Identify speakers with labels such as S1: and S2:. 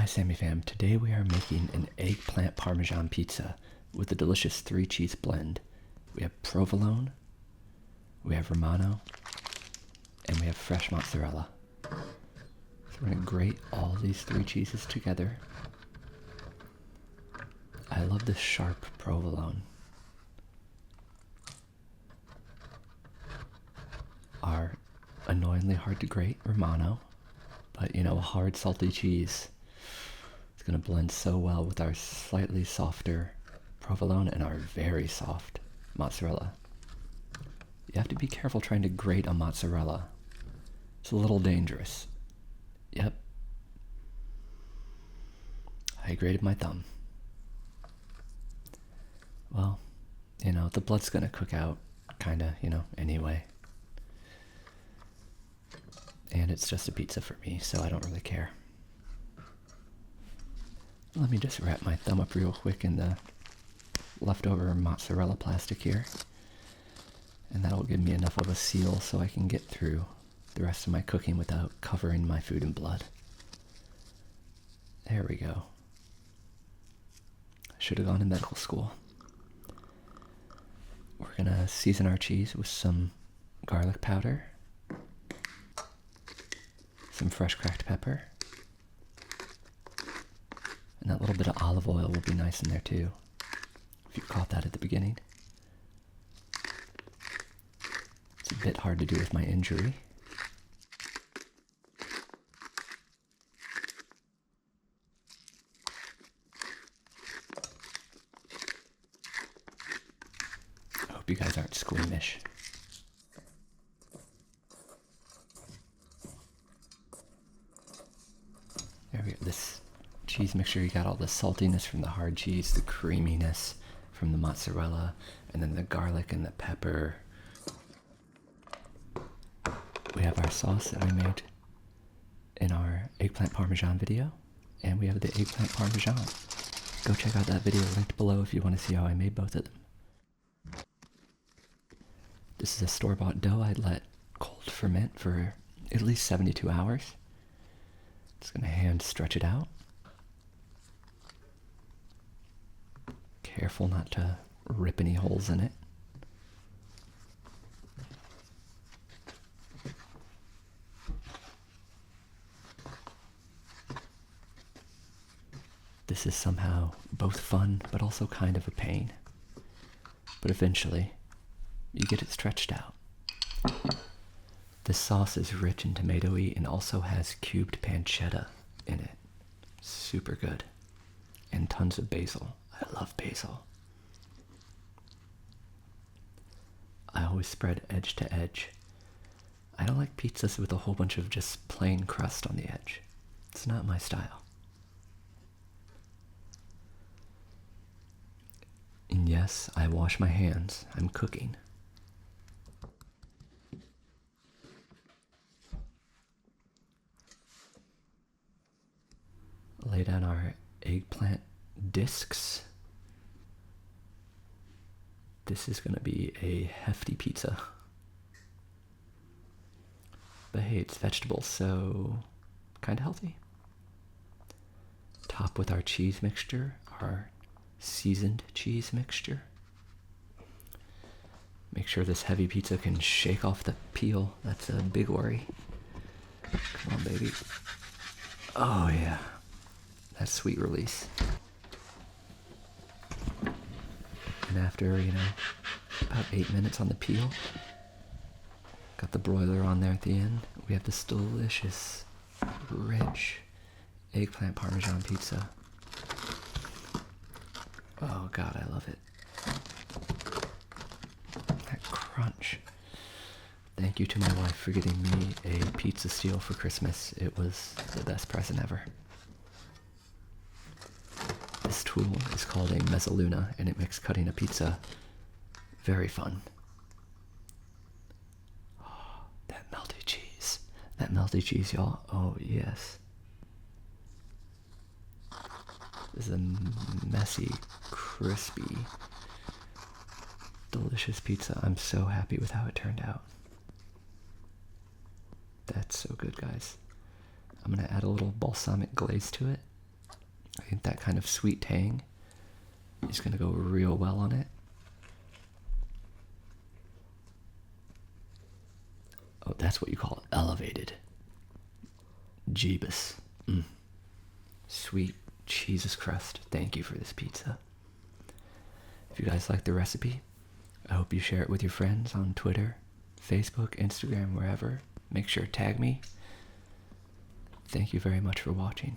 S1: Sammy fam, today we are making an eggplant parmesan pizza with a delicious 3-cheese blend. We have provolone, we have romano, and we have fresh mozzarella. So we're going to grate all these 3 cheeses together. I love this sharp provolone. Our annoyingly hard to grate romano, but you know, a hard salty cheese. It's going to blend so well with our slightly softer provolone and our very soft mozzarella. You have to be careful trying to grate a mozzarella. It's a little dangerous. Yep. I grated my thumb. Well, you know, the blood's going to cook out, kinda, anyway. And it's just a pizza for me, so I don't really care. Let me just wrap my thumb up real quick in the leftover mozzarella plastic here. And that'll give me enough of a seal so I can get through the rest of my cooking without covering my food in blood. There we go. I should have gone to medical school. We're gonna season our cheese with some garlic powder, some fresh cracked pepper, and that little bit of olive oil will be nice in there too, if you caught that at the beginning. It's a bit hard to do with my injury. I hope you guys aren't squeamish. There we go. This cheese mixture, you got all the saltiness from the hard cheese, the creaminess from the mozzarella, and then the garlic and the pepper. We have our sauce that I made in our eggplant parmesan video, and we have the eggplant parmesan. Go check out that video linked below if you want to see how I made both of them. This is a store-bought dough I'd let cold ferment for at least 72 hours. Just gonna hand stretch it out. Careful not to rip any holes in it. This is somehow both fun, but also kind of a pain. But eventually, you get it stretched out. This sauce is rich and tomatoey and also has cubed pancetta in it. Super good. And tons of basil. I love basil. I always spread edge to edge. I don't like pizzas with a whole bunch of just plain crust on the edge. It's not my style. And yes, I wash my hands. I'm cooking. Lay down our eggplant discs. This is going to be a hefty pizza. But hey, it's vegetables, so kind of healthy. Top with our cheese mixture, our seasoned cheese mixture. Make sure this heavy pizza can shake off the peel. That's a big worry. Come on, baby. Oh, yeah. That sweet release. And after, about 8 minutes on the peel, got the broiler on there at the end, we have this delicious, rich eggplant parmesan pizza. Oh God, I love it. That crunch. Thank you to my wife for getting me a pizza steel for Christmas. It was the best present ever. This tool is called a mezzaluna, and it makes cutting a pizza very fun. Oh, that melty cheese. That melty cheese, y'all. Oh, yes. This is a messy, crispy, delicious pizza. I'm so happy with how it turned out. That's so good, guys. I'm going to add a little balsamic glaze to it. I think that kind of sweet tang is going to go real well on it. Oh, that's what you call elevated. Jeebus. Sweet Jesus crust. Thank you for this pizza. If you guys like the recipe, I hope you share it with your friends on Twitter, Facebook, Instagram, wherever. Make sure to tag me. Thank you very much for watching.